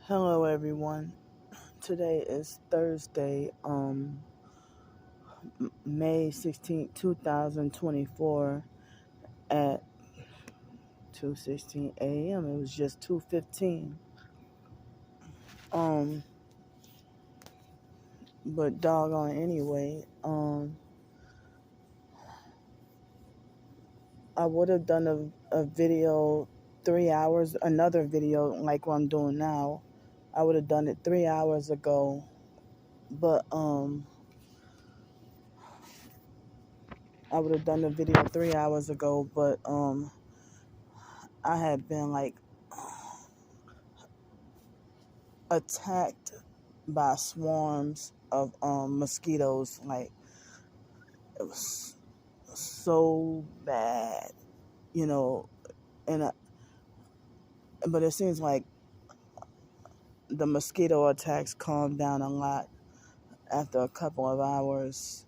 Hello everyone. Today is Thursday, May 16th, 2024 at 2:16 a.m. It was just 2:15. Um but doggone anyway, I would have done a video 3 hours, another video like what I'm doing now. I would have done it 3 hours ago, but I would have done the video 3 hours ago, but I had been like attacked by swarms of mosquitoes. Like, it was so bad, you know. And but it seems like the mosquito attacks calmed down a lot after a couple of hours.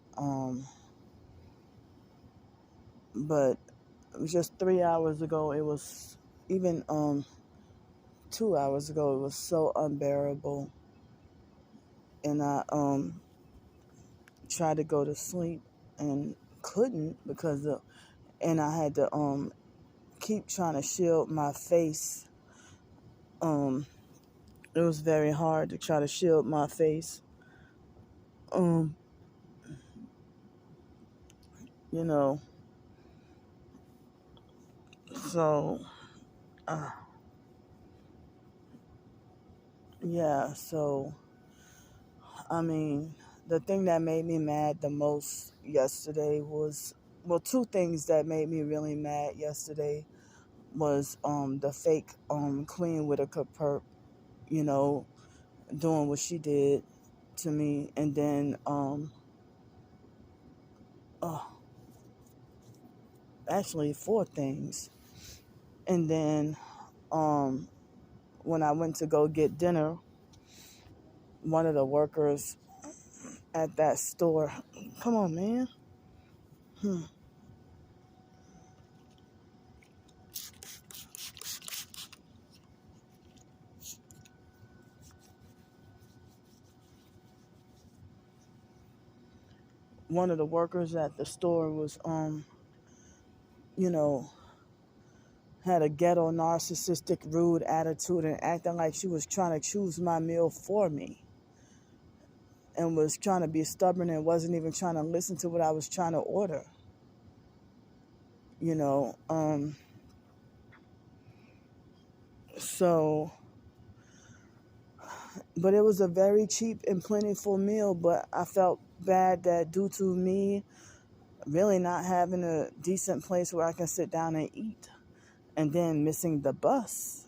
But it was just 3 hours ago. It was even 2 hours ago. It was so unbearable, and I tried to go to sleep and couldn't and I had to keep trying to shield my face. It was very hard to try to shield my face. Um, you know, so uh, yeah. So I mean, the thing that made me mad the most yesterday was, well, two things that made me really mad yesterday was the fake Queen Whitaker perp, you know, doing what she did to me, and then uh, actually four things. And then when I went to go get dinner, one of the workers at that store, come on, man. One of the workers at the store was, you know, had a ghetto, narcissistic, rude attitude and acting like she was trying to choose my meal for me, and was trying to be stubborn and wasn't even trying to listen to what I was trying to order. You know, so, but it was a very cheap and plentiful meal, but I felt bad that due to me really not having a decent place where I can sit down and eat, and then missing the bus,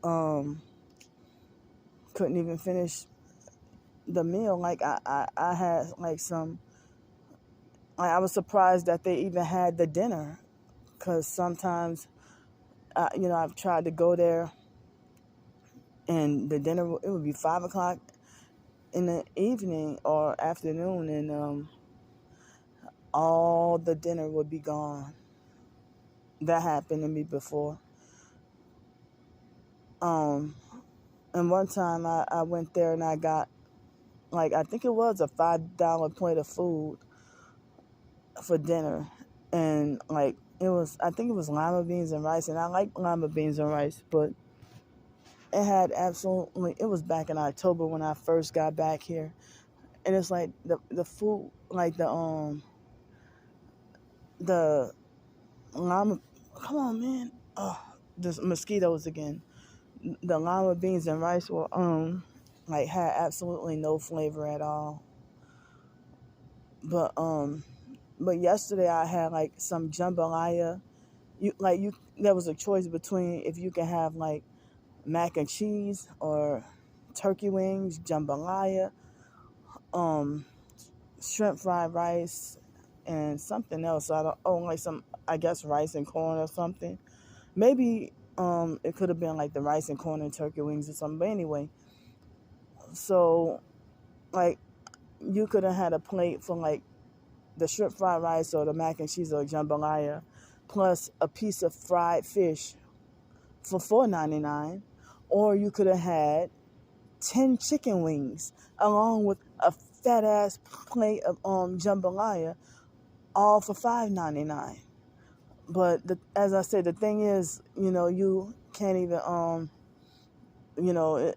couldn't even finish the meal. Like, I had like I was surprised that they even had the dinner, because sometimes, I've tried to go there and the dinner, it would be 5 o'clock in the evening or afternoon, and all the dinner would be gone. That happened to me before. And one time I went there and I got, like, I think it was a $5 plate of food for dinner. And, like, I think it was lima beans and rice. And I like lima beans and rice, but it was back in October when I first got back here. And it's like the food, like the lima, come on, man. Oh, the mosquitoes again. The lima beans and rice were like, had absolutely no flavor at all. But yesterday I had like some jambalaya. There was a choice between if you can have like mac and cheese or turkey wings, jambalaya, shrimp fried rice, and something else. Like some, I guess, rice and corn or something. Maybe it could have been like the rice and corn and turkey wings or something. But anyway, so, like, you could have had a plate for like the shrimp fried rice or the mac and cheese or jambalaya, plus a piece of fried fish for $4.99, or you could have had 10 chicken wings along with a fat ass plate of jambalaya, all for $5.99. But as I said, the thing is, you can't even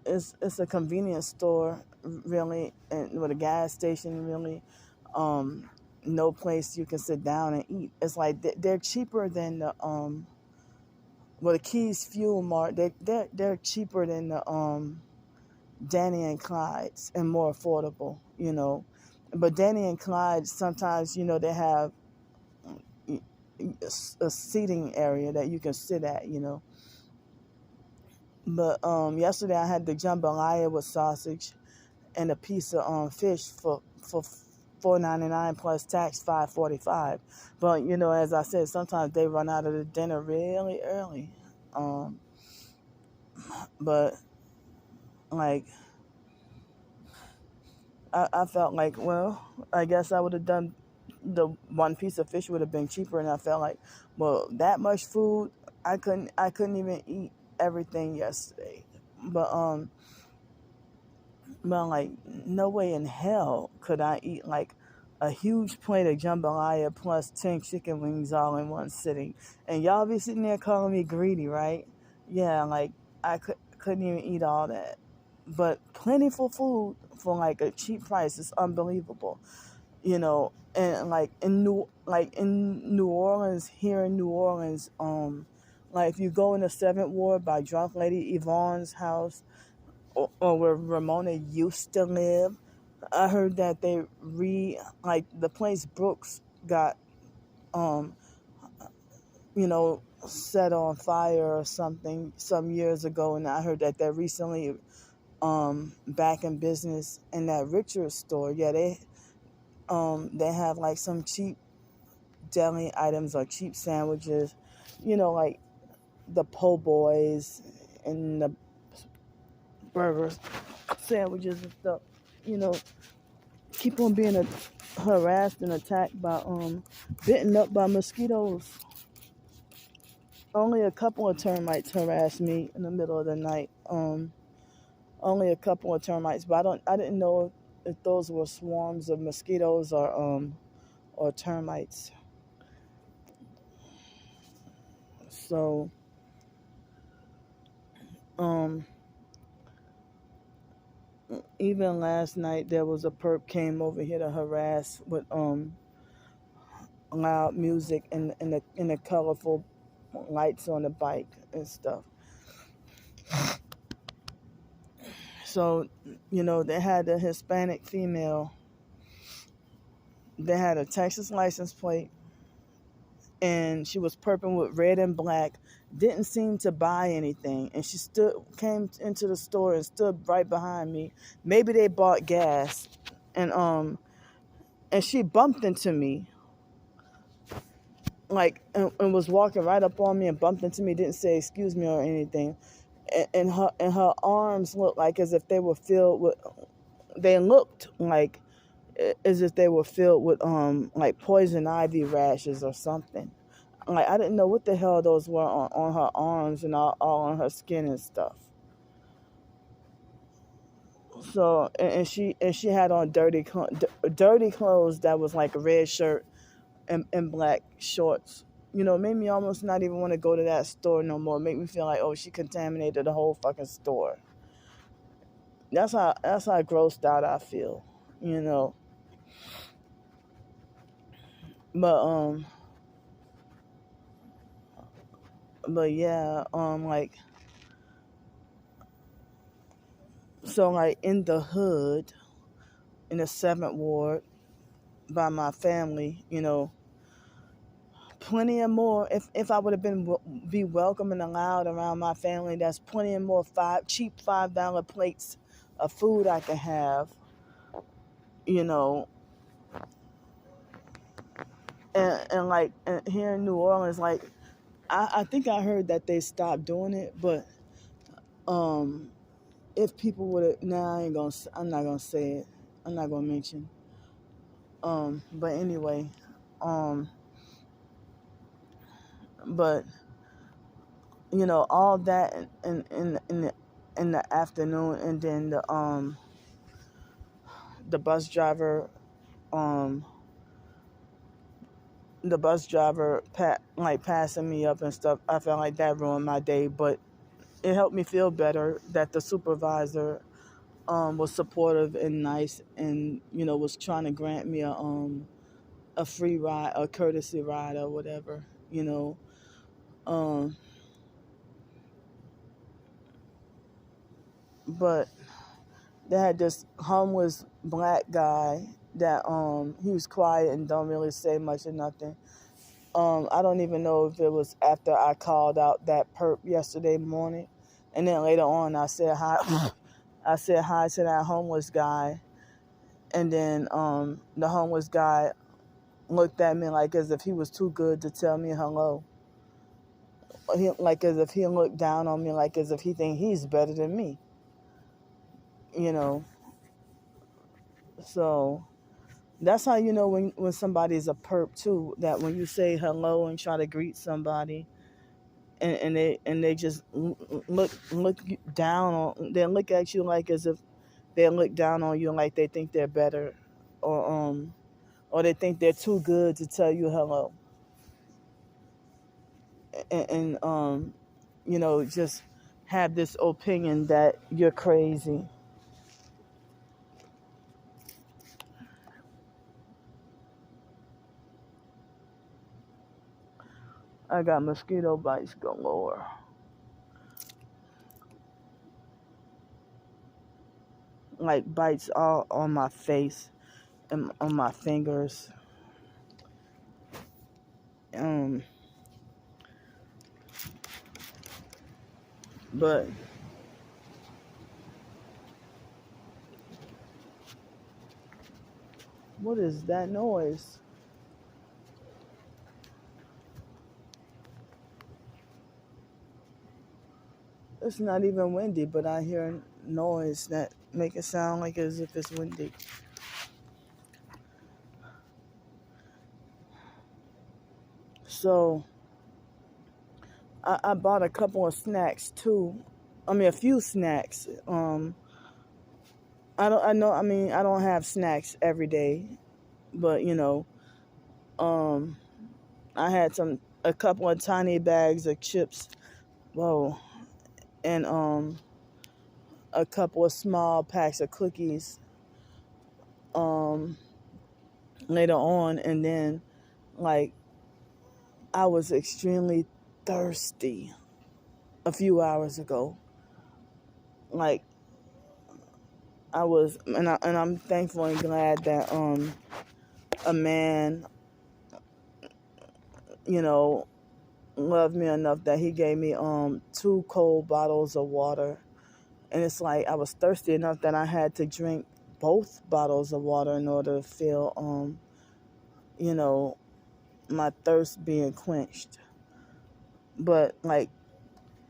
it's a convenience store really, and with a gas station really, no place you can sit down and eat. It's like they're cheaper than the Keys Fuel Mart. They're cheaper than the Danny and Clyde's and more affordable. But Danny and Clyde sometimes, they have a seating area that you can sit at. But yesterday I had the jambalaya with sausage and a piece of fish for $4.99 plus tax $5.45. But as I said, sometimes they run out of the dinner really early. But like I felt like, well, I guess I would have done the one piece of fish would have been cheaper, and I felt like, well, that much food I couldn't even eat everything yesterday. But like, no way in hell could I eat like a huge plate of jambalaya plus 10 chicken wings all in one sitting. And y'all be sitting there calling me greedy, right? Yeah, like I couldn't even eat all that. But plentiful food for like a cheap price is unbelievable. And like in New Orleans, here in New Orleans, like if you go in the Seventh Ward by Drunk Lady Yvonne's house, or where Ramona used to live, I heard that they like the place Brooks got, set on fire or something some years ago, and I heard that they're recently back in business in that Richards store. Yeah, they have like some cheap deli items or cheap sandwiches, like the po' boys and the burgers, sandwiches and stuff. You know, keep on being harassed and attacked by bitten up by mosquitoes. Only a couple of termites harassed me in the middle of the night. Only a couple of termites, but I didn't know if those were swarms of mosquitoes or termites. So um even last night there was a perp came over here to harass with loud music and the colorful lights on the bike and stuff. So, they had a Hispanic female. They had a Texas license plate, and she was perping with red and black. Didn't seem to buy anything, and she came into the store and stood right behind me. Maybe they bought gas, and she bumped into me, like, and was walking right up on me and bumped into me. Didn't say excuse me or anything, and her arms looked like as if they were filled with. They looked like as if they were filled with like poison ivy rashes or something. Like, I didn't know what the hell those were on her arms and all on her skin and stuff. So and she had on dirty clothes that was like a red shirt and black shorts. Made me almost not even want to go to that store no more. Make me feel like, oh, she contaminated the whole fucking store. That's how grossed out I feel. But yeah, like, so like in the hood, in the Seventh Ward, by my family, plenty of more. If I would have be welcome and allowed around my family, that's plenty of more cheap $5 plates of food I can have. And like here in New Orleans, like I think I heard that they stopped doing it, but if people would have, I'm not gonna say it. I'm not gonna mention. But anyway, but all that in the afternoon, and then the bus driver um like passing me up and stuff. I felt like that ruined my day, but it helped me feel better that the supervisor was supportive and nice, and was trying to grant me a free ride, a courtesy ride, or whatever. Um, but they had this homeless black guy that he was quiet and don't really say much or nothing. I don't even know if it was after I called out that perp yesterday morning, and then later on I said hi. I said hi to that homeless guy, and then the homeless guy looked at me like as if he was too good to tell me hello. Like as if he looked down on me, like as if he think he's better than me. You know. So that's how you know when somebody's a perp too. That when you say hello and try to greet somebody, and they just look down on, they look at you like as if they look down on you, like they think they're better, or or they think they're too good to tell you hello, and just have this opinion that you're crazy. I got mosquito bites galore. Like bites all on my face and on my fingers. Um, but what is that noise? It's not even windy, but I hear noise that make it sound like as if it's windy. So I bought a couple of snacks too. I mean, a few snacks. I don't. I know. I mean, I don't have snacks every day, but um, I had a couple of tiny bags of chips. Whoa, and a couple of small packs of cookies. Um, later on, and then like I was extremely thirsty a few hours ago. Like I was, and I'm thankful and glad that a man, you know, loved me enough that he gave me two cold bottles of water. And it's like I was thirsty enough that I had to drink both bottles of water in order to feel you know, my thirst being quenched. But like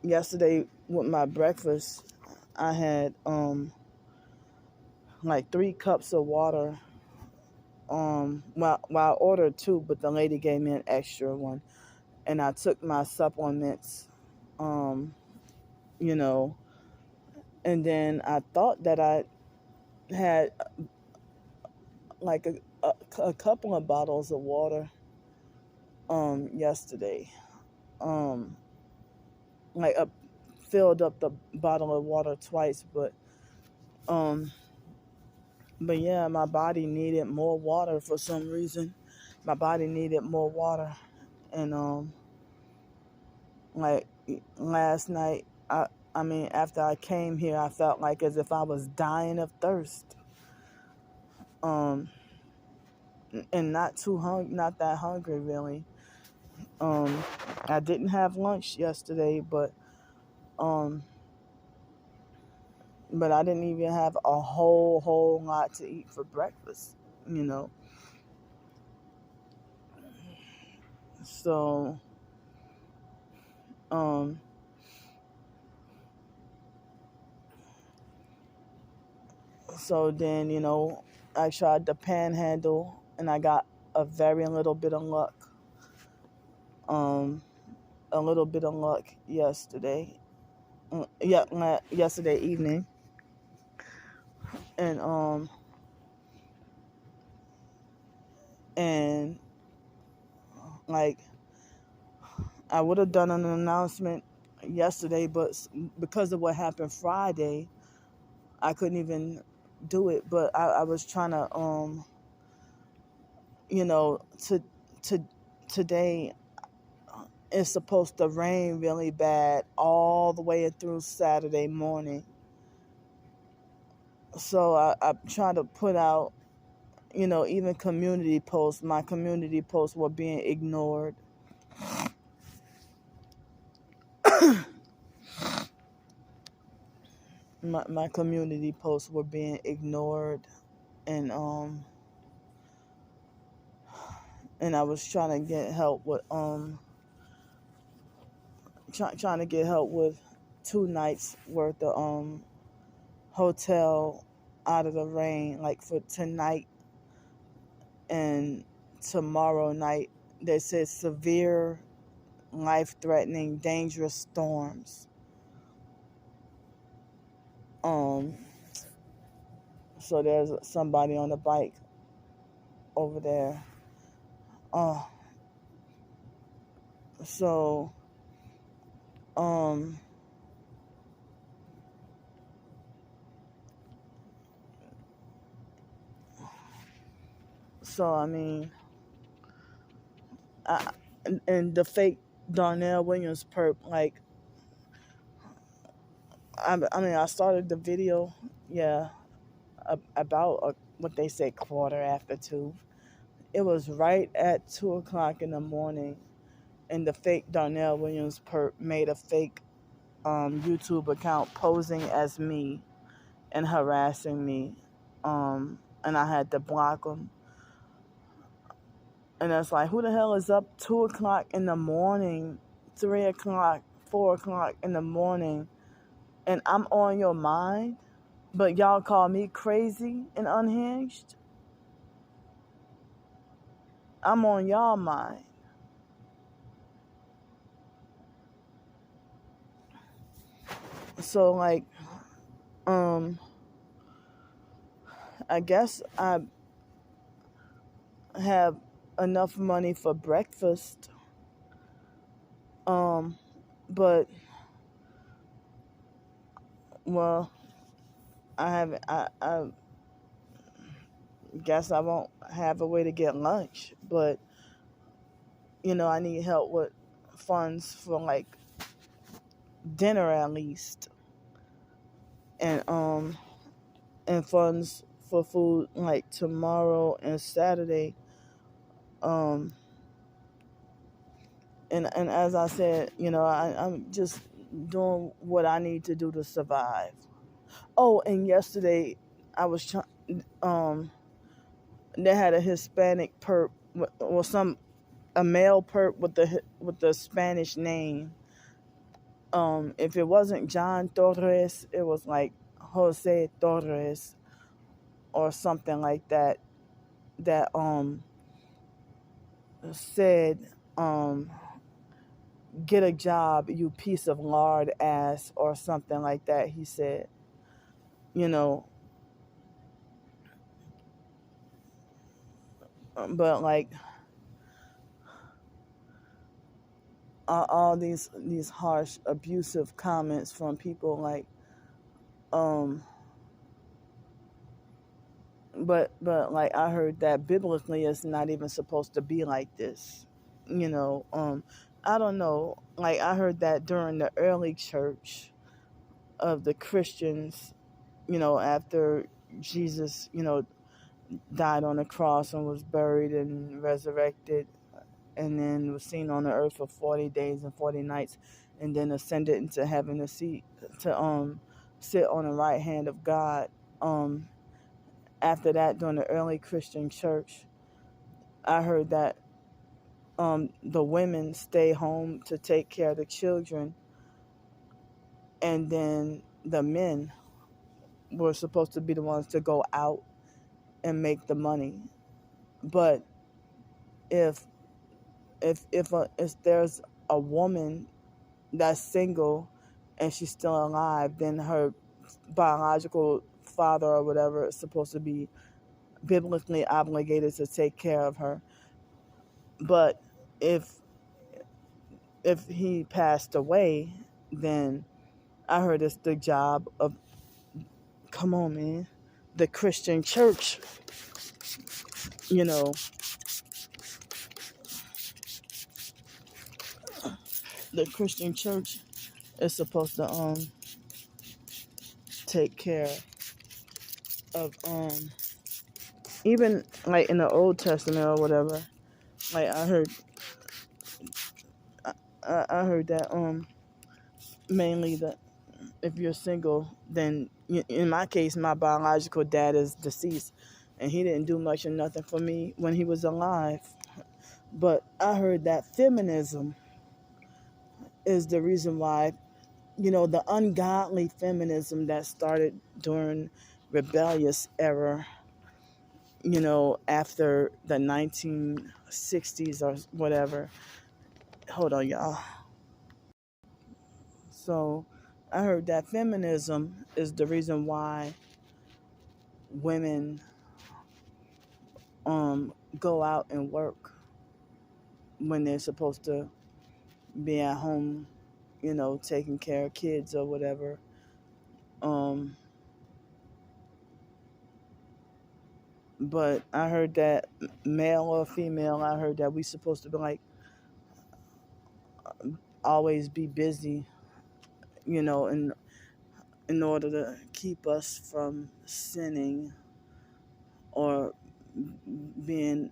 yesterday with my breakfast, I had like 3 cups of water. Well, I ordered two, but the lady gave me an extra one, and I took my supplements. Um, you know, and then I thought that I had like a couple of bottles of water yesterday. Um, like filled up the bottle of water twice, um, but yeah, my body needed more water for some reason. My body needed more water, and like last night, I mean, after I came here, I felt like as if I was dying of thirst. Um, and not that hungry really. Um, I didn't have lunch yesterday, um, but I didn't even have a whole lot to eat for breakfast. You know, so um, so then I tried the panhandle and I got a very little bit of luck. Um, a little bit of luck yesterday. yesterday evening, and and like I would have done an announcement yesterday, but because of what happened Friday, I couldn't even do it. But I was trying to you know, to today it's supposed to rain really bad all the way through Saturday morning. So I try to put out, even community posts. My community posts were being ignored. My community posts were being ignored, and I was trying to get help with trying to get help with 2 nights worth of hotel out of the rain, like for tonight and tomorrow night. They said severe, life-threatening, dangerous storms. Um, so there's somebody on the bike over there. Uh, so, um, I mean, I, and the fake Darnell Williams perp, like, I mean, I started the video, yeah, about what they say 2:15. It was right at 2 o'clock in the morning, and the fake Darnell Williams perp made a fake YouTube account posing as me and harassing me, and I had to block him. And it's like, who the hell is up 2 o'clock in the morning, 3 o'clock, 4 o'clock in the morning, and I'm on your mind, but y'all call me crazy and unhinged? I'm on y'all mind. So like, I guess I have enough money for breakfast, but well, I guess I won't have a way to get lunch, but I need help with funds for like dinner at least, and funds for food like tomorrow and Saturday. Um, and as I said, I'm just doing what I need to do to survive. Oh, and yesterday I was trying. They had a Hispanic perp, or a male perp with the Spanish name. If it wasn't John Torres, it was like Jose Torres or something like that. That said, get a job, you piece of lard ass, or something like that. He said, you know, but like all these harsh, abusive comments from people, like, but like I heard that biblically it's not even supposed to be like this. I don't know. Like I heard that during the early church of the Christians, after Jesus, died on the cross and was buried and resurrected, and then was seen on the earth for 40 days and 40 nights, and then ascended into heaven to sit on the right hand of God. After that, during the early Christian church, I heard that the women stay home to take care of the children, and then the men were supposed to be the ones to go out and make the money. But if if there's a woman that's single and she's still alive, then her biological father or whatever is supposed to be biblically obligated to take care of her. But if he passed away, then I heard it's the job of, come on, man, the Christian church, you know, the Christian church is supposed to take care of even like in the Old Testament or whatever. Like I heard that mainly that if you're single, then in my case, my biological dad is deceased, and he didn't do much or nothing for me when he was alive. But I heard that feminism is the reason why, the ungodly feminism that started during rebellious era, after the 1960s or whatever. Hold on, y'all. So I heard that feminism is the reason why women go out and work when they're supposed to be at home, taking care of kids or whatever. But I heard that male or female, I heard that we supposed to be like always be busy, in order to keep us from sinning or being,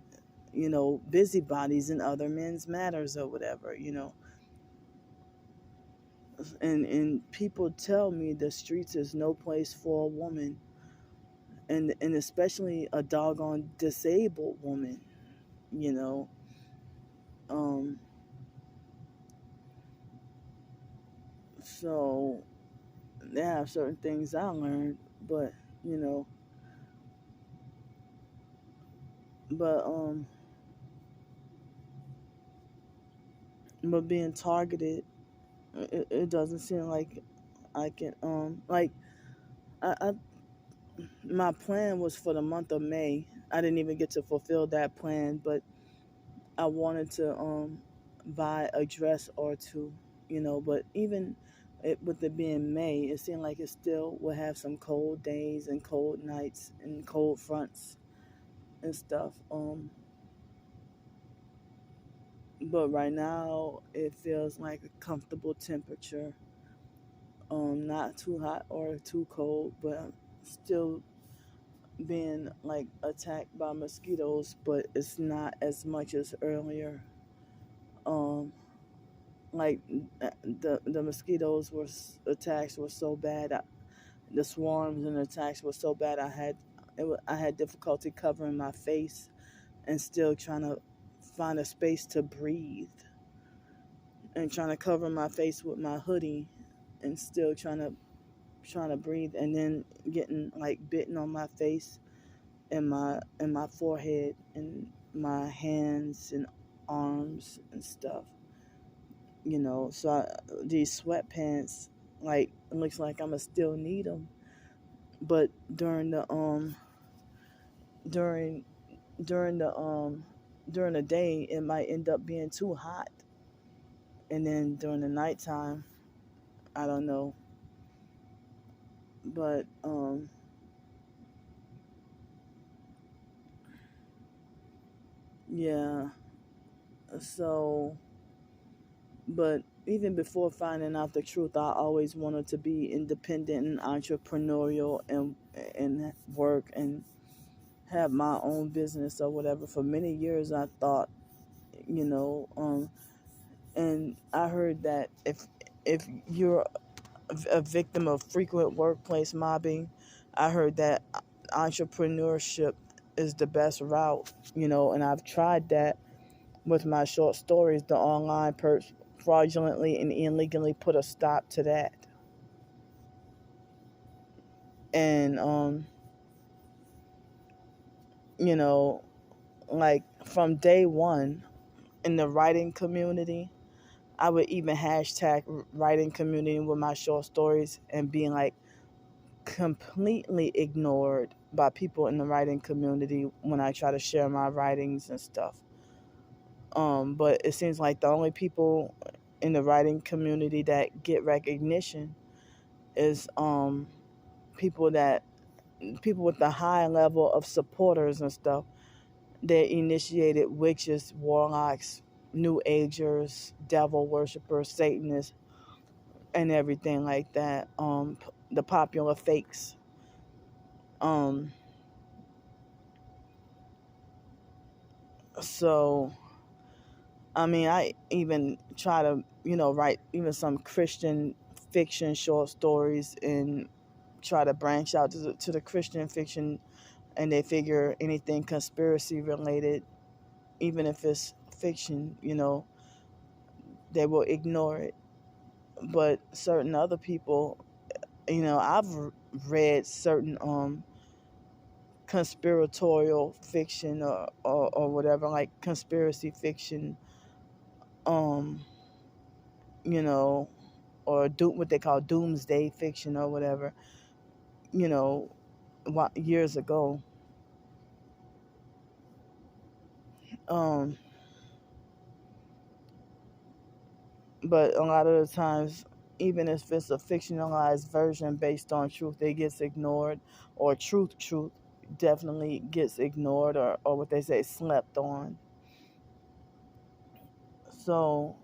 busybodies in other men's matters or whatever, And people tell me the streets is no place for a woman, and especially a doggone disabled woman, you know. Um, so there have certain things I learned, but you know, but but being targeted, it doesn't seem like I can like I my plan was for the month of May. I didn't even get to fulfill that plan, but I wanted to buy a dress or two, but even with it being May, it seemed like it still would have some cold days and cold nights and cold fronts and stuff. But right now it feels like a comfortable temperature. Not too hot or too cold, but I'm still being like attacked by mosquitoes, but it's not as much as earlier. Um, like the mosquitoes were attacks were so bad. The swarms and attacks were so bad. I had difficulty covering my face and still trying to find a space to breathe, and trying to cover my face with my hoodie and still trying to breathe, and then getting like bitten on my face and my forehead and my hands and arms and stuff. So these sweatpants, like, it looks like I'ma still need them, but during during the during the day it might end up being too hot, and then during the nighttime, I don't know. But yeah. So, but even before finding out the truth, I always wanted to be independent and entrepreneurial and work and have my own business or whatever. For many years, I thought, you know, and I heard that if you're a victim of frequent workplace mobbing, I heard that entrepreneurship is the best route, and I've tried that with my short stories. The online perps fraudulently and illegally put a stop to that. And you know, like from day one in the writing community, I would even hashtag writing community with my short stories and being like completely ignored by people in the writing community when I try to share my writings and stuff. But it seems like the only people in the writing community that get recognition is people that people with the high level of supporters and stuff. They initiated witches, warlocks, new agers, devil worshippers, Satanists, and everything like that. The popular fakes. Um, so I mean, I even try to, write even some Christian fiction short stories and try to branch out to the Christian fiction, and they figure anything conspiracy related, even if it's fiction, they will ignore it. But certain other people, I've read certain conspiratorial fiction or whatever, like conspiracy fiction, um, you know, or what they call doomsday fiction or whatever, you know, years ago. Um, but a lot of the times, even if it's a fictionalized version based on truth, it gets ignored, or truth definitely gets ignored, or what they say, slept on. So,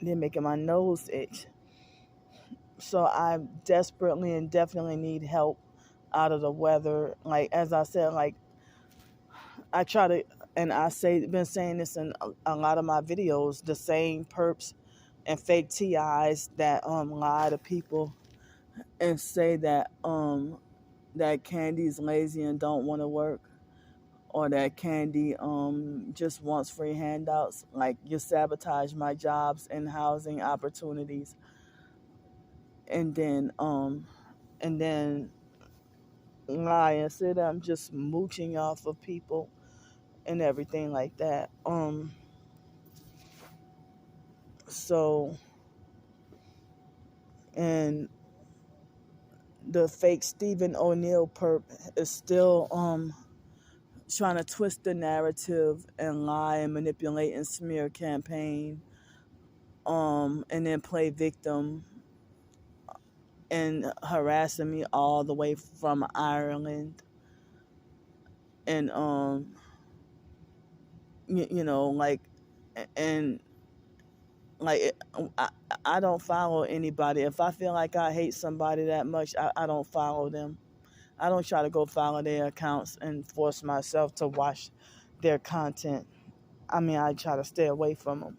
they're making my nose itch. So I desperately and definitely need help out of the weather. Like, as I said, like, I try to, and been saying this in a lot of my videos, the same perps and fake TIs that lie to people and say that Candy's lazy and don't want to work, or that Candy just wants free handouts. Like, you sabotage my jobs and housing opportunities, and then lie and say that I'm just mooching off of people and everything like that. So, and the fake Stephen O'Neill perp is still trying to twist the narrative and lie and manipulate and smear campaign, and then play victim and harassing me all the way from Ireland. And like, and like, I don't follow anybody. If I feel like I hate somebody that much, I don't follow them. I don't try to go follow their accounts and force myself to watch their content. I mean, I try to stay away from them.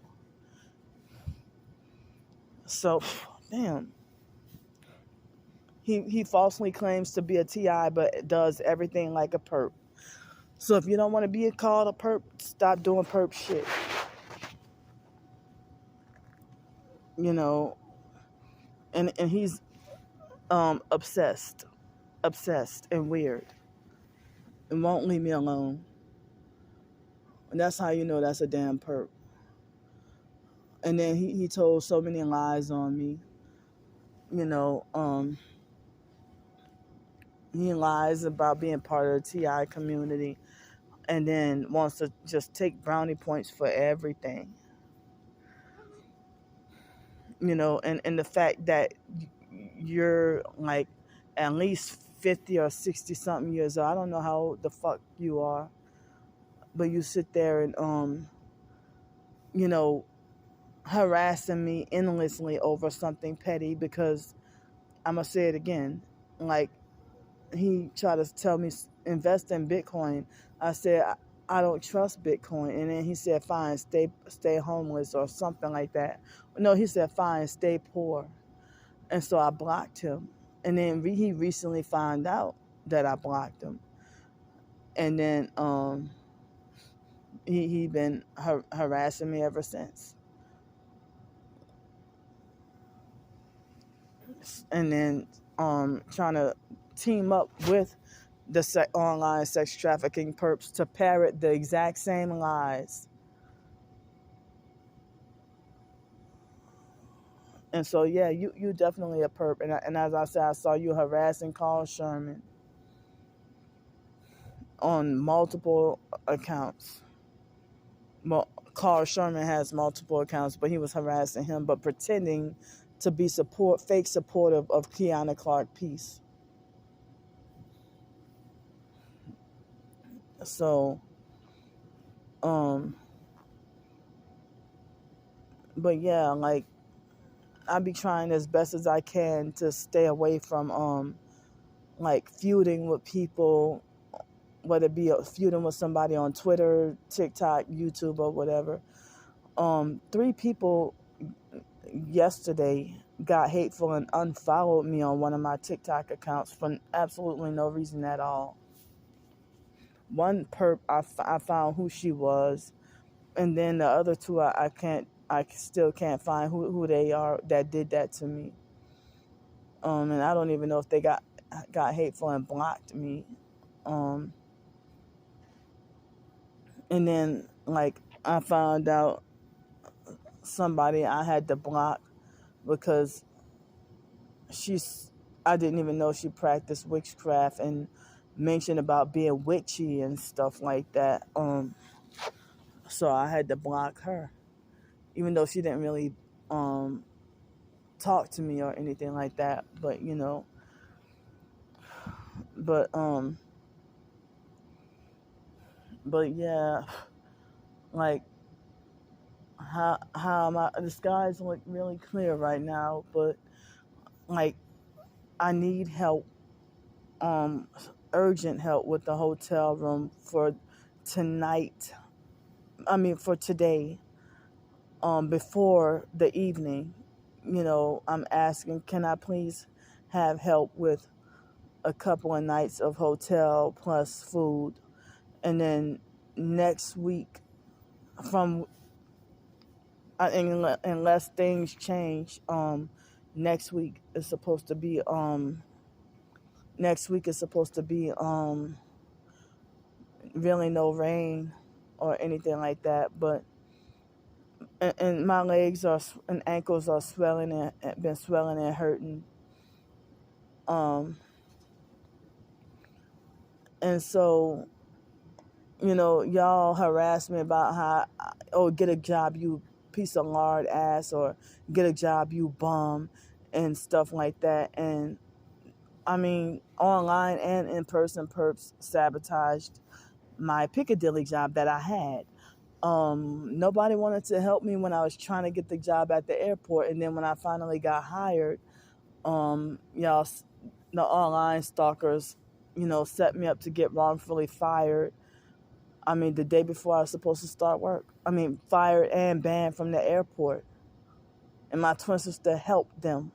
So, damn. He falsely claims to be a TI, but does everything like a perp. So if you don't want to be called a perp, stop doing perp shit. You know, and he's obsessed and weird, and won't leave me alone. And that's how you know that's a damn perp. And then he told so many lies on me. You know, he lies about being part of the TI community, and then wants to just take brownie points for everything. You know, and the fact that you're like at least 50 or 60 something years old. I don't know how old the fuck you are, but you sit there and you know, harassing me endlessly over something petty. Because I'm gonna say it again, like, he tried to tell me invest in Bitcoin. I said I don't trust Bitcoin, and then he said fine, stay homeless or something like that. No, he said fine, stay poor. And so I blocked him, and then he recently found out that I blocked him, and then he been harassing me ever since. And then trying to team up with the online sex trafficking perps to parrot the exact same lies. And so, yeah, you definitely a perp. And as I said, I saw you harassing Carl Sherman on multiple accounts. Well, Carl Sherman has multiple accounts, but he was harassing him, but pretending to be fake supportive of Kiana Clark Peace. So, um, but yeah, like I be trying as best as I can to stay away from like feuding with people, whether it be feuding with somebody on Twitter, TikTok, YouTube, or whatever. 3 people yesterday got hateful and unfollowed me on one of my TikTok accounts for absolutely no reason at all. One perp, I found who she was, and then the other 2, I still can't find who they are that did that to me. And I don't even know if they got hateful and blocked me. And then like I found out somebody I had to block because I didn't even know she practiced witchcraft and mentioned about being witchy and stuff like that. So I had to block her, even though she didn't really talk to me or anything like that. But but but yeah, like how the skies look really clear right now, but like I need help, um, urgent help with the hotel room for tonight. I mean, for today, before the evening. I'm asking, can I please have help with a couple of nights of hotel plus food? And then next week, from unless things change, next week is supposed to be really no rain or anything like that. But and my legs and ankles are swelling and been swelling and hurting. Um, and so y'all harass me about how, oh, get a job, you piece of lard ass, or get a job, you bum, and stuff like that. And I mean, online and in person, perps sabotaged my Piccadilly job that I had. Nobody wanted to help me when I was trying to get the job at the airport, and then when I finally got hired, y'all, the online stalkers, set me up to get wrongfully fired. I mean, the day before I was supposed to start work. I mean, fired and banned from the airport. And my twin sister helped them.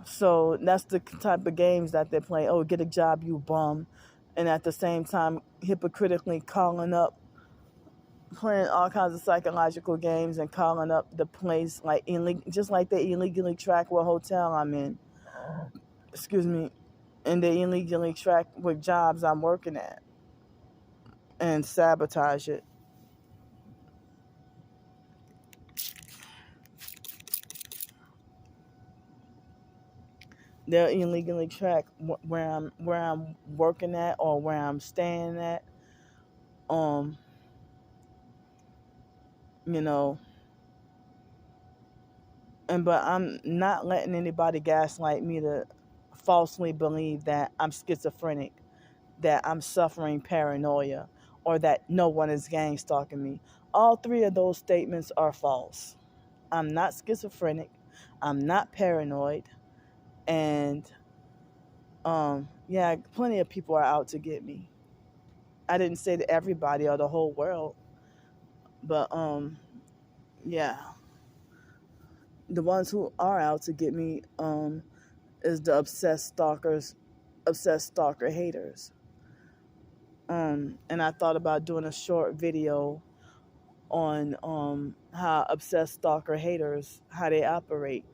So that's the type of games that they're playing. Oh, get a job, you bum. And at the same time, hypocritically calling up, playing all kinds of psychological games and calling up the place like just like they illegally track what hotel I'm in. Excuse me. And they illegally track what jobs I'm working at and sabotage it. They'll illegally track where I'm working at or where I'm staying at. Um, you know, but I'm not letting anybody gaslight me to falsely believe that I'm schizophrenic, that I'm suffering paranoia, or that no one is gang stalking me. All 3 of those statements are false. I'm not schizophrenic. I'm not paranoid. And yeah, plenty of people are out to get me. I didn't say to everybody or the whole world, but yeah, the ones who are out to get me is the obsessed stalker haters. And I thought about doing a short video on how obsessed stalker haters, how they operate.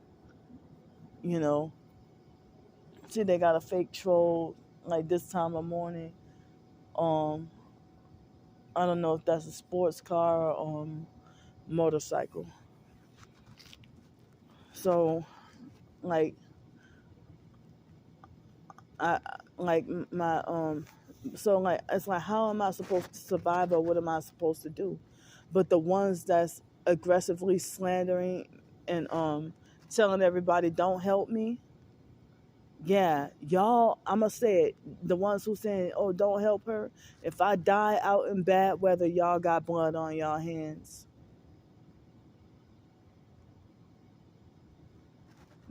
You know, see, they got a fake troll like this time of morning. Um, I don't know if that's a sports car or motorcycle. So like I like my so like it's like how am I supposed to survive or what am I supposed to do? But the ones that's aggressively slandering and telling everybody don't help me, yeah, y'all, I'ma say it. The ones who saying, "Oh, don't help her." If I die out in bad weather, y'all got blood on y'all hands.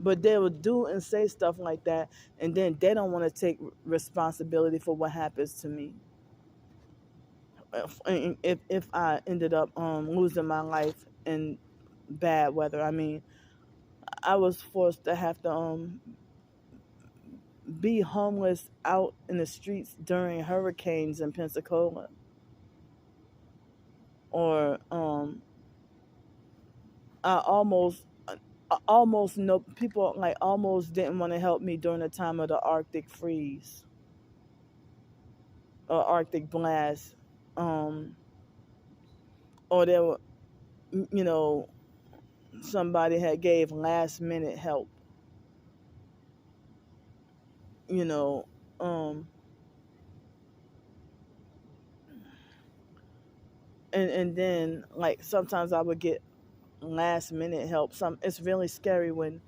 But they will do and say stuff like that, and then they don't want to take responsibility for what happens to me. If I ended up losing my life in bad weather, I mean, I was forced to have to be homeless out in the streets during hurricanes in Pensacola, or I almost know people like almost didn't want to help me during the time of the Arctic freeze or Arctic blast, um, or there were, you know, somebody had gave last minute help, you know, um, and then like sometimes I would get last minute help. It's really scary when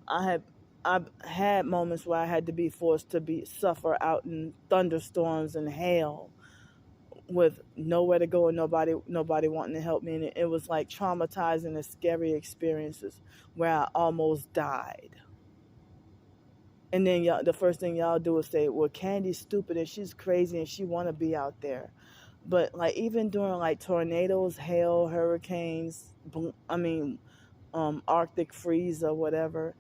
I have I've had moments where I had to be forced to be suffer out in thunderstorms and hail with nowhere to go and nobody wanting to help me, and it was like traumatizing and scary experiences where I almost died. And then y'all, the first thing y'all do is say, "Well, Candy's stupid and she's crazy and she want to be out there." But like even during like tornadoes, hail, hurricanes, Arctic freeze or whatever,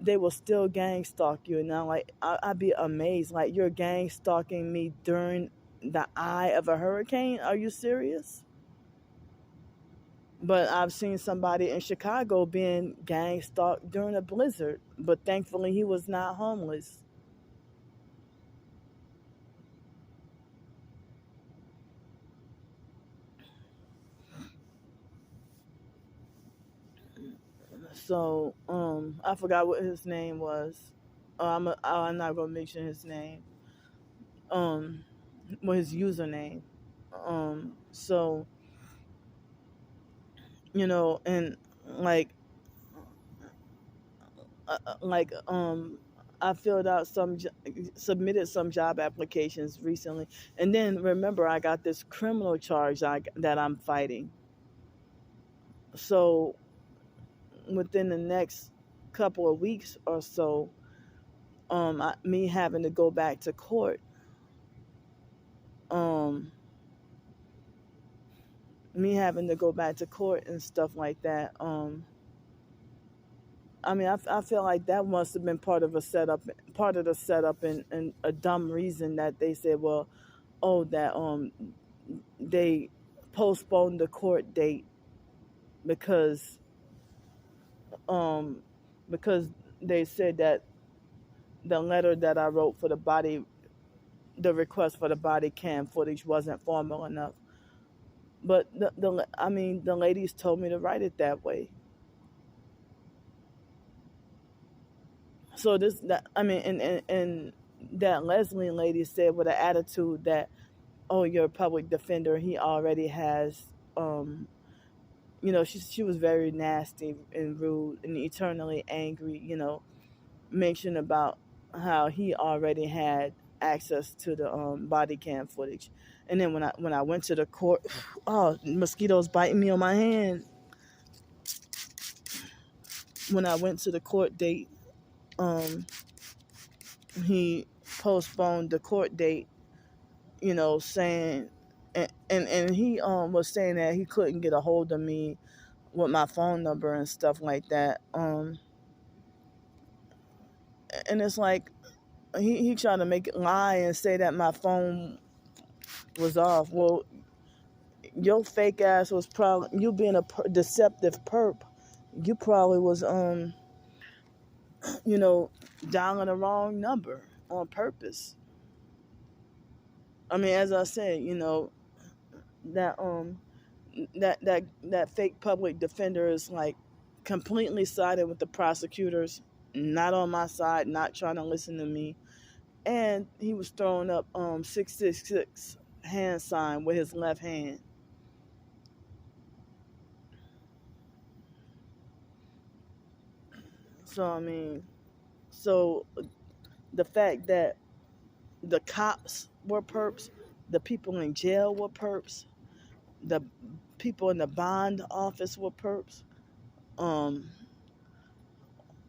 they will still gang stalk you. And now, like, I'd be amazed. Like, you're gang stalking me during the eye of a hurricane? Are you serious? But I've seen somebody in Chicago being gang stalked during a blizzard, but thankfully he was not homeless. So, I forgot what his name was. I'm not gonna mention his name. Um, his username. So and like like I filled out submitted some job applications recently, and then remember I got this criminal charge that I'm fighting. So within the next couple of weeks or so, me having to go back to court, um, and stuff like that. I mean, I feel like that must have been part of the setup, and a dumb reason that they said, well, oh, that they postponed the court date because um because they said that the letter that I wrote for the request for the body cam footage wasn't formal enough. But the ladies told me to write it that way. So this that I mean and that Leslie lady said with an attitude that, oh, you're a public defender, he already has she was very nasty and rude and eternally angry, mentioned about how he already had access to the body cam footage. And then when I went to the court, oh, mosquitoes biting me on my hand. When I went to the court date, um, he postponed the court date, saying, and he was saying that he couldn't get a hold of me with my phone number and stuff like that. And it's like he tried to make it lie and say that my phone was off. Well, your fake ass was probably you being a deceptive perp. You probably was you know dialing the wrong number on purpose. I mean, as I said, that that fake public defender is like completely sided with the prosecutors, not on my side, not trying to listen to me. And he was throwing up 666 hand sign with his left hand. So I mean, so the fact that the cops were perps, the people in jail were perps, the people in the bond office were perps, um,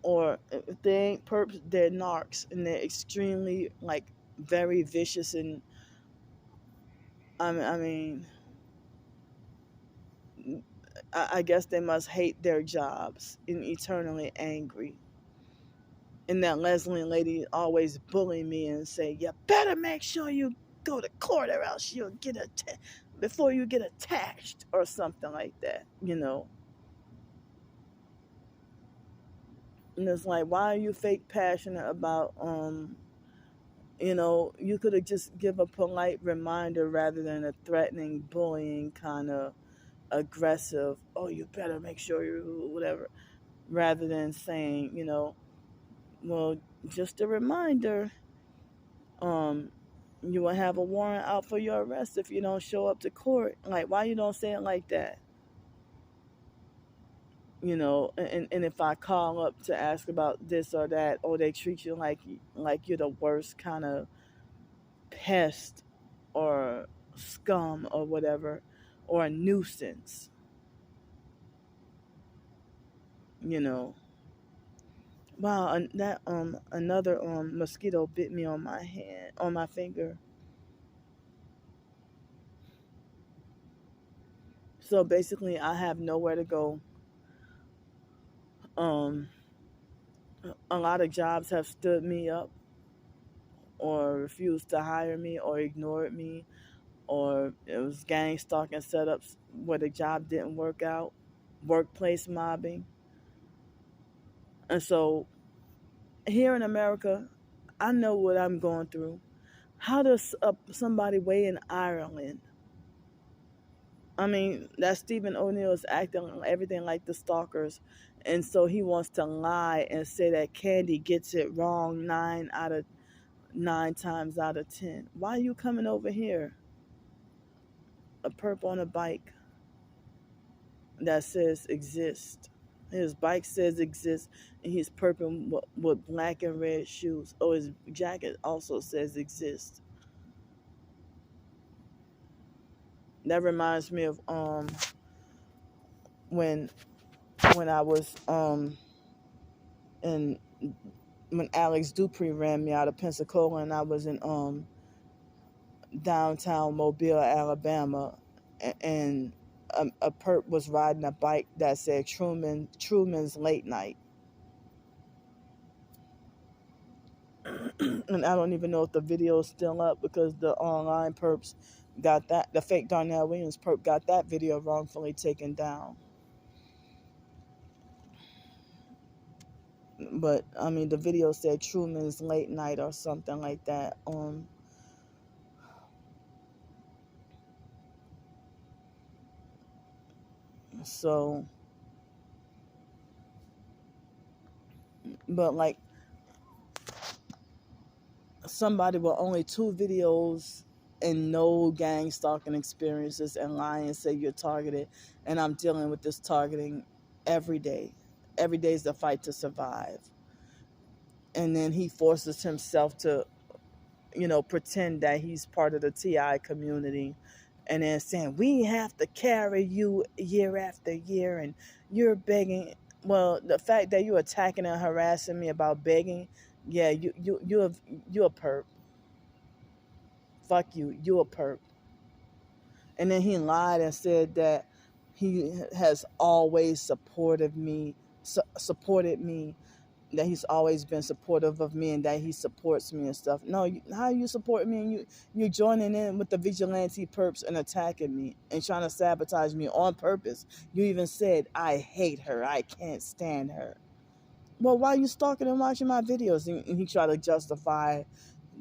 or if they ain't perps, they're narcs, and they're extremely like very vicious. And I mean, I guess they must hate their jobs and eternally angry. And that Leslie lady always bully me and say, "You better make sure you go to court, or else you'll get before you get attached," or something like that. And it's like, why are you fake passionate about you could have just give a polite reminder rather than a threatening, bullying kind of aggressive, "Oh, you better make sure you whatever," rather than saying, well, just a reminder, um, you will have a warrant out for your arrest if you don't show up to court. Like, why you don't say it like that? And if I call up to ask about this or that, or they treat you like you're the worst kind of pest or scum or whatever, or a nuisance, you know. Wow, and that another mosquito bit me on my hand, on my finger. So basically, I have nowhere to go. Um, a lot of jobs have stood me up, or refused to hire me, or ignored me, or it was gang stalking setups where the job didn't work out, workplace mobbing. And so here in America, I know what I'm going through. How does somebody way in Ireland? I mean, that Stephen O'Neill is acting everything like the stalkers. And so he wants to lie and say that Candy gets it wrong 9 times out of 10. Why are you coming over here? A perp on a bike that says exist. His bike says exist, and he's perping with black and red shoes. Oh, his jacket also says exist. That reminds me of when I was in when Alex Dupree ran me out of Pensacola, and I was in downtown Mobile, Alabama, and a perp was riding a bike that said Truman's Late Night. And I don't even know if the video is still up, because the online perps got that, the fake Darnell Williams perp got that video wrongfully taken down. But I mean, the video said Truman's Late Night or something like that. So, but like, somebody with only 2 videos and no gang stalking experiences and lying and say you're targeted, and I'm dealing with this targeting every day. Every day is the fight to survive. And then he forces himself to, pretend that he's part of the TI community, and then saying, we have to carry you year after year, and you're begging. Well, the fact that you're attacking and harassing me about begging, yeah, you're a perp. Fuck you, you a perp. And then he lied and said that he has always supported me, that he's always been supportive of me, and that he supports me and stuff. No, how you support me, and you joining in with the vigilante perps and attacking me and trying to sabotage me on purpose. You even said, I hate her, I can't stand her. Well, why are you stalking and watching my videos? And he tried to justify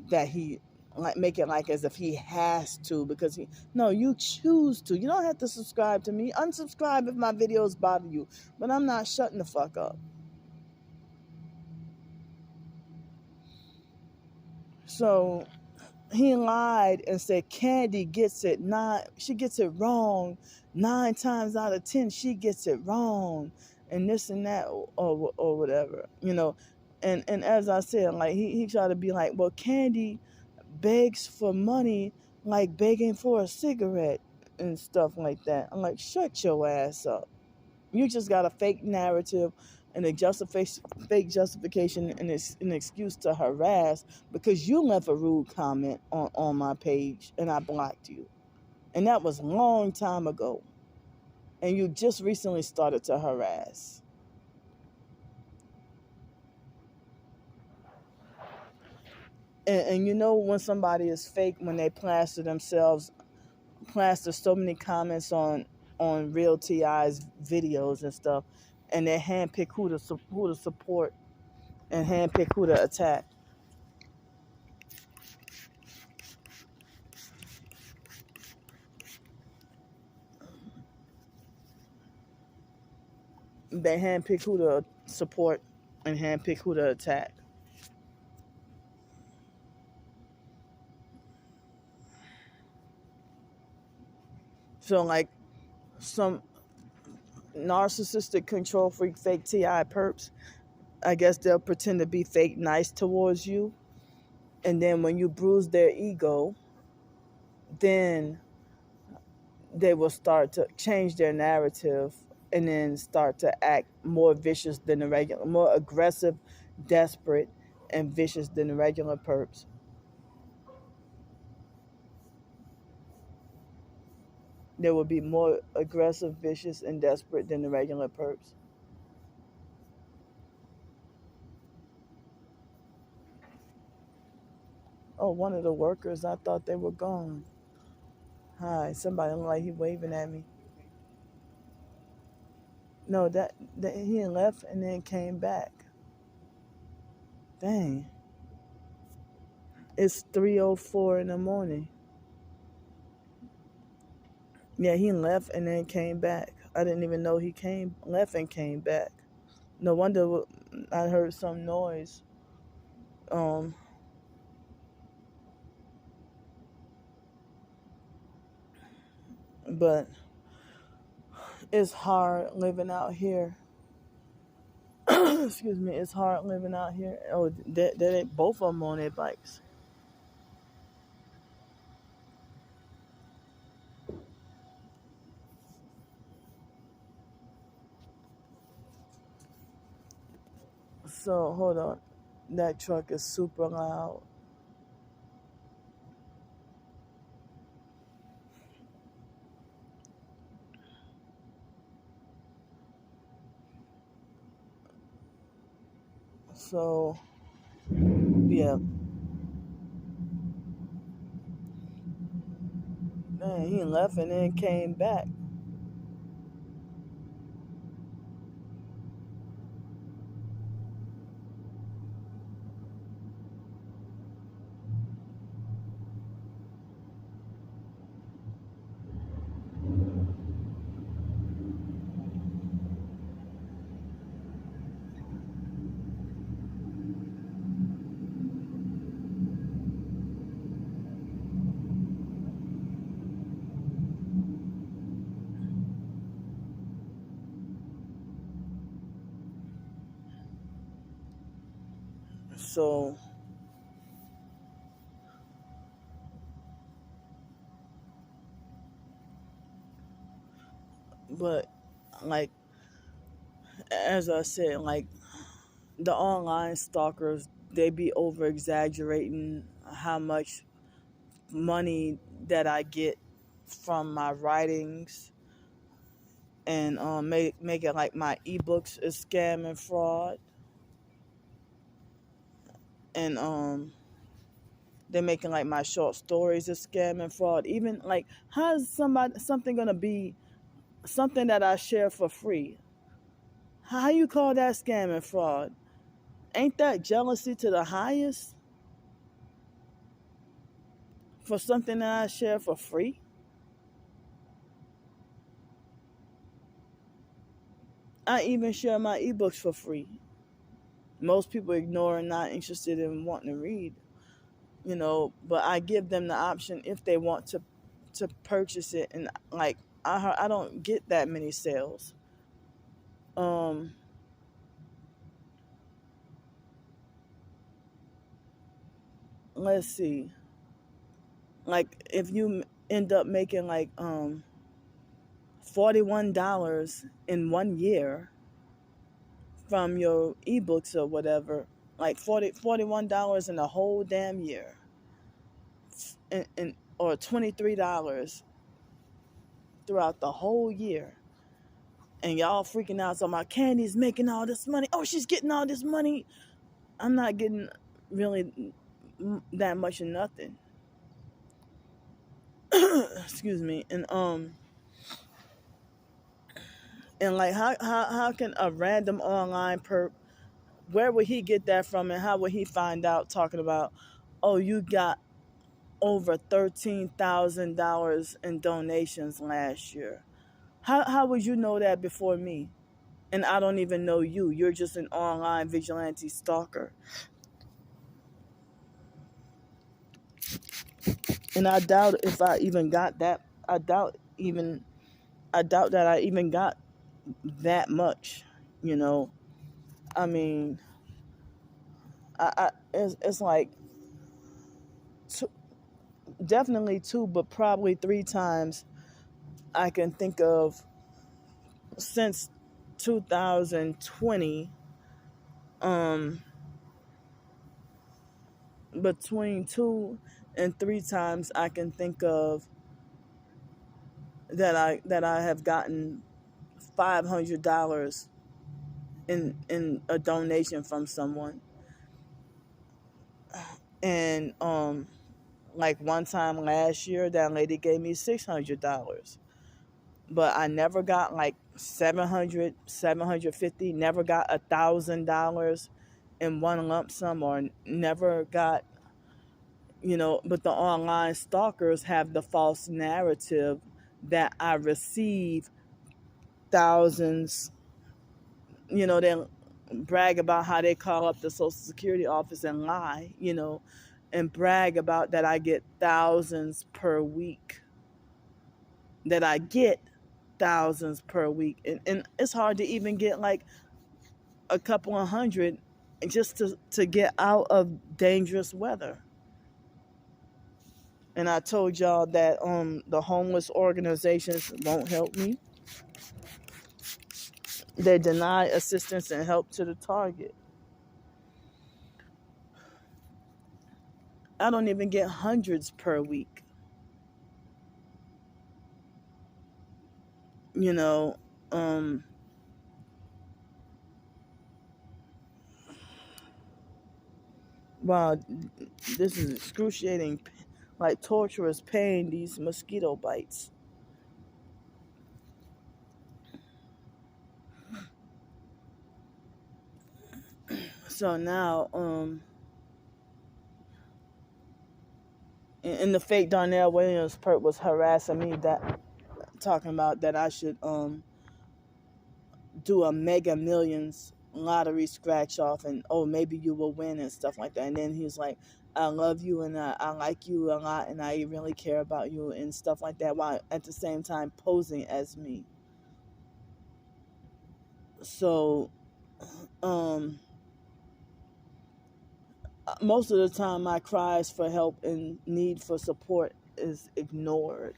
that he like make it like as if he has to, because no, you choose to. You don't have to subscribe to me. Unsubscribe if my videos bother you, but I'm not shutting the fuck up. So he lied and said Candy gets it she gets it wrong 9 times out of 10. She gets it wrong, and this and that, or whatever, And as I said, like he tried to be like, well, Candy begs for money, like begging for a cigarette and stuff like that. I'm like, shut your ass up. You just got a fake narrative and a fake justification and it's an excuse to harass because you left a rude comment on my page and I blocked you. And that was a long time ago. And you just recently started to harass. And you know when somebody is fake, when they plaster so many comments on Real TI's videos and stuff, and they handpick who to support and handpick who to attack. They handpick who to support and handpick who to attack. So like some narcissistic control freak fake TI perps, I guess they'll pretend to be fake nice towards you, and then when you bruise their ego, then they will start to change their narrative and then start to act more vicious than the regular, more aggressive, desperate, and vicious than the regular perps. They will be more aggressive, vicious, and desperate than the regular perps. Oh, one of the workers, I thought they were gone. Hi, somebody looked like he waving at me. No, that he left and then came back. Dang. It's 3:04 in the morning. Yeah, he left and then came back. I didn't even know he left and came back. No wonder I heard some noise. Um, but it's hard living out here. Excuse me, it's hard living out here. Oh, they both of them on their bikes. So hold on, that truck is super loud. So yeah, man, he left and then came back. So but like as I said, like the online stalkers, they be over exaggerating how much money that I get from my writings, and make it like my ebooks is scam and fraud, and they're making like my short stories is scam and fraud. Even like, how is something gonna be something that I share for free? How you call that scam and fraud? Ain't that jealousy to the highest? for something that I share for free. I even share my ebooks for free. Most people ignore and not interested in wanting to read, but I give them the option if they want to purchase it. And like I don't get that many sales. Um, let's see. Like if you end up making like $41 in 1 year from your ebooks or whatever, like $41 in a whole damn year, and or $23 throughout the whole year, and y'all freaking out. So my Candy's making all this money. Oh, she's getting all this money. I'm not getting really that much of nothing. Excuse me. And like how can a random online perp, where would he get that from, and how would he find out talking about, oh, you got over $13,000 in donations last year? How would you know that before me? And I don't even know you. You're just an online vigilante stalker. And I doubt if I even got that. I doubt that I even got that much. You know, I mean, it's like two, definitely two, but probably three times I can think of since 2020. Um, between two and three times I can think of that I have gotten $500 in a donation from someone. And like one time last year, that lady gave me $600, but I never got like 700, 750. Never got $1,000 in one lump sum, or never got, but the online stalkers have the false narrative that I receive thousands. They'll brag about how they call up the Social Security office and lie, and brag about that I get thousands per week. That I get thousands per week. And it's hard to even get like a couple of hundred just to get out of dangerous weather. And I told y'all that the homeless organizations won't help me. They deny assistance and help to the target. I don't even get hundreds per week. You know, um, wow, this is excruciating, like torturous pain, these mosquito bites. So now, and the fake Darnell Williams perp was harassing me, that talking about that I should do a Mega Millions lottery scratch off, and oh, maybe you will win and stuff like that. And then he's like, I love you, and I like you a lot, and I really care about you and stuff like that, while at the same time posing as me. So most of the time my cries for help and need for support is ignored,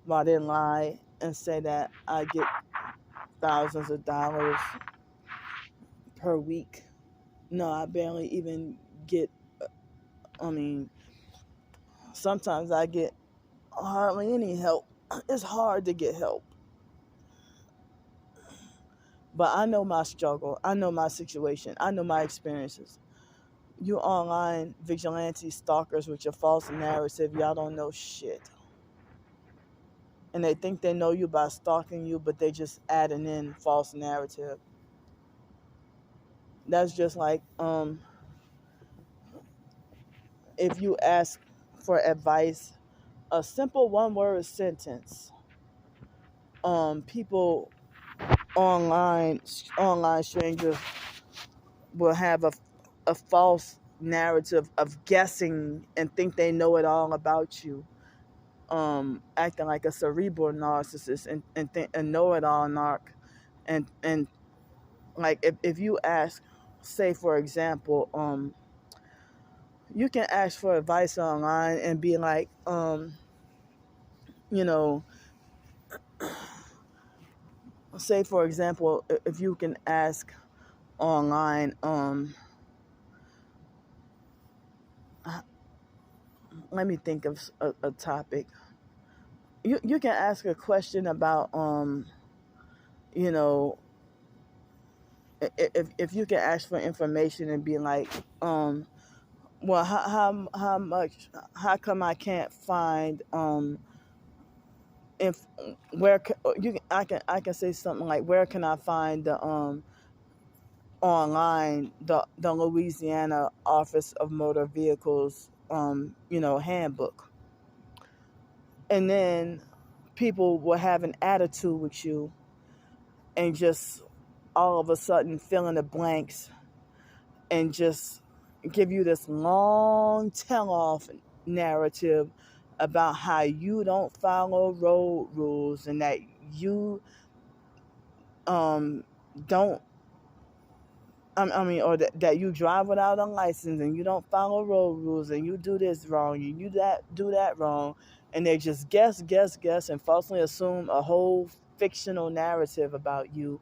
while they lie and say that I get thousands of dollars per week. No, I barely even get, I mean, sometimes I get hardly any help. It's hard to get help. But I know my struggle. I know my situation. I know my experiences. You online vigilante stalkers with your false narrative, y'all don't know shit. And they think they know you by stalking you, but they just adding in false narrative. That's just like if you ask for advice, a simple one-word sentence. People online online strangers will have a false narrative of guessing and think they know it all about you, acting like a cerebral narcissist and know it all narc, and like if you ask, say for example, you can ask for advice online and be like, you know, say for example, if you can ask online, let me think of a topic. You can ask a question about, you know, if you can ask for information and be like, well, how much, how come I can't find, if where I can say something like, where can I find the online the Louisiana Office of Motor Vehicles, handbook. And then people will have an attitude with you and just all of a sudden fill in the blanks and just give you this long tell off narrative about how you don't follow road rules and that you don't or that you drive without a license and you don't follow road rules and you do this wrong and you do that wrong, and they just guess and falsely assume a whole fictional narrative about you.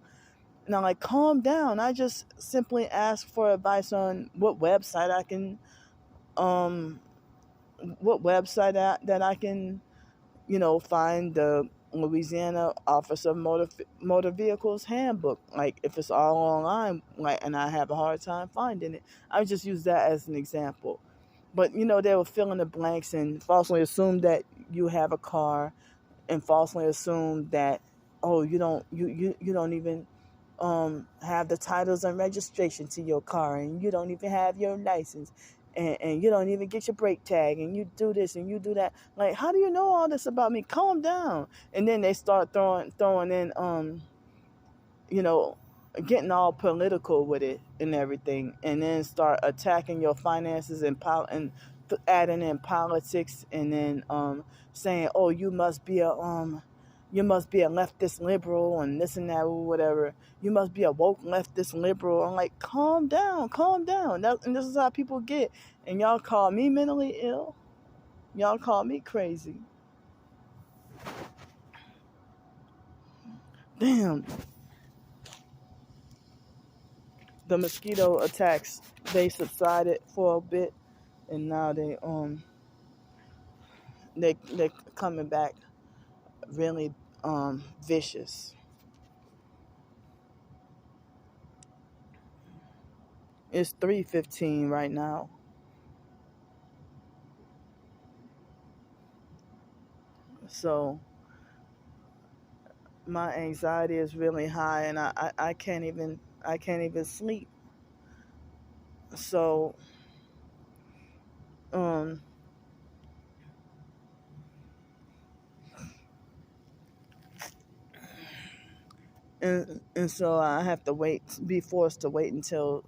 And I'm like, calm down. I just simply ask for advice on um what website that I can, find the Louisiana Office of Motor Vehicles handbook. Like if it's all online, like, and I have a hard time finding it, I would just use that as an example. But they will fill in the blanks and falsely assume that you have a car, and falsely assume that, oh, you don't even have the titles and registration to your car, and you don't even have your license, and you don't even get your brake tag, and you do this and you do that. Like, how do you know all this about me? Calm down. And then they start throwing in, you know, getting all political with it and everything, and then start attacking your finances and adding in politics, and then saying, oh, you must be a leftist liberal and this and that or whatever. You must be a woke leftist liberal. I'm like, calm down, calm down. And this is how people get. And y'all call me mentally ill. Y'all call me crazy. Damn. The mosquito attacks, they subsided for a bit, and now they're coming back really vicious. It's 3:15 right now. So my anxiety is really high, and I can't even sleep. So um and so I have to be forced to wait until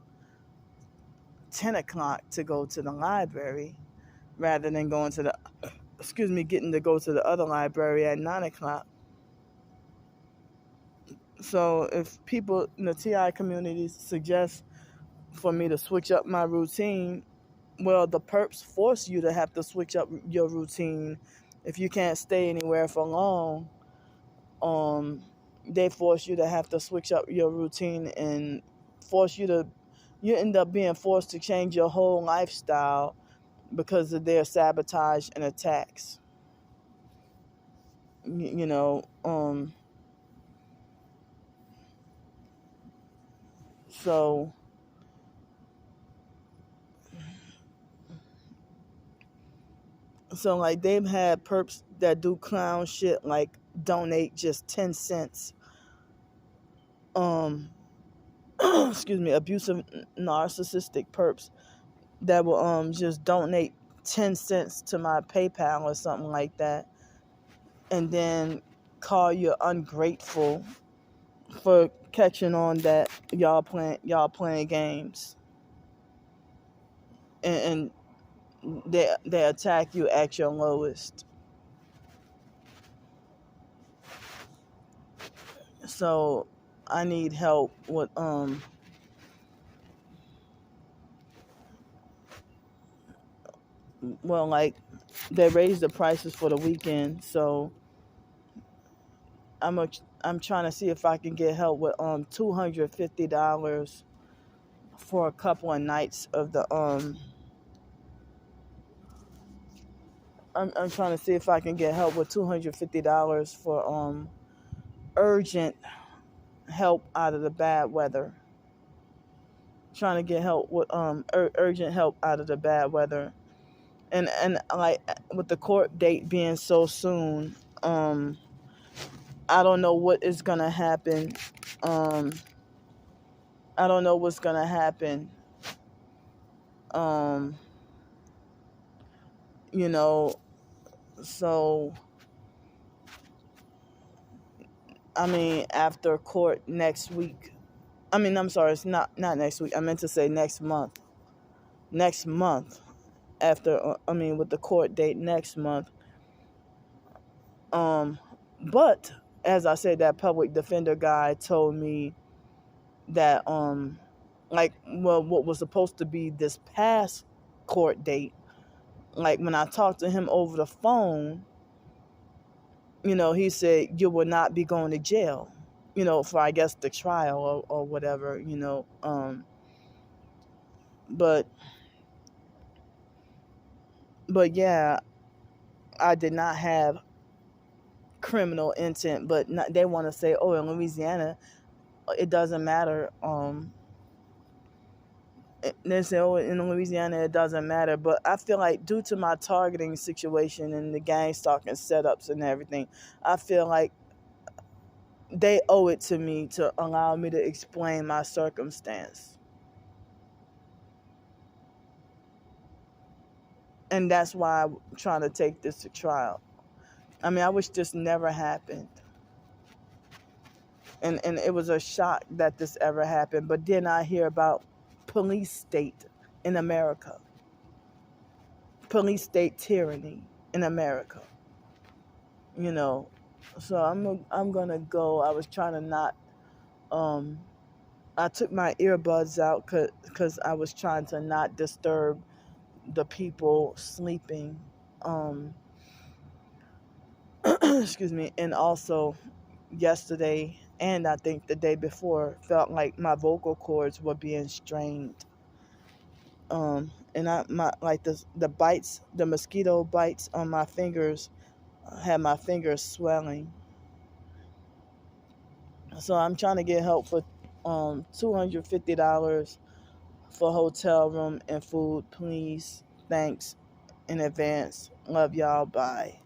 10 o'clock to go to the library, rather than going to getting to go to the other library at 9 o'clock. So if people in the TI community suggest for me to switch up my routine, well, the perps force you to have to switch up your routine. If you can't stay anywhere for long, um, they force you to have to switch up your routine and you end up being forced to change your whole lifestyle because of their sabotage and attacks. You know, so like they've had perps that do clown shit like donate just 10 cents. Um abusive narcissistic perps that will just donate 10 cents to my PayPal or something like that, and then call you ungrateful for catching on that y'all playing games, and they attack you at your lowest. So I need help with well, like, they raised the prices for the weekend, so I'm trying to see if I can get help with $250 for a couple of nights of the I'm trying to see if I can get help with $250 for urgent help out of the bad weather. Trying to get help with urgent help out of the bad weather. And like, with the court date being so soon, I don't know what is gonna happen. Um, I don't know what's gonna happen. Um, you know, so I mean, after court next week. I mean, I'm sorry, it's not next week. I meant to say next month. Next month, after I mean, with the court date next month. Um, but as I said, that public defender guy told me that like, well, what was supposed to be this past court date, like, when I talked to him over the phone, he said you will not be going to jail, for, I guess, the trial, or whatever, but yeah, I did not have criminal intent, but not, they want to say, oh, in Louisiana it doesn't matter. They say, oh, in Louisiana it doesn't matter, but I feel like, due to my targeting situation and the gang stalking setups and everything, I feel like they owe it to me to allow me to explain my circumstance. And that's why I'm trying to take this to trial. I mean, I wish this never happened. And it was a shock that this ever happened. But then I hear about police state in America. Police state tyranny in America. So I'm going to go. I was trying to not I took my earbuds out cuz I was trying to not disturb the people sleeping. Excuse me. And also, yesterday, and I think the day before, felt like my vocal cords were being strained. And my, like, the bites, the mosquito bites on my fingers, had my fingers swelling. So I'm trying to get help for $250 for hotel room and food, please. Thanks in advance. Love y'all. Bye.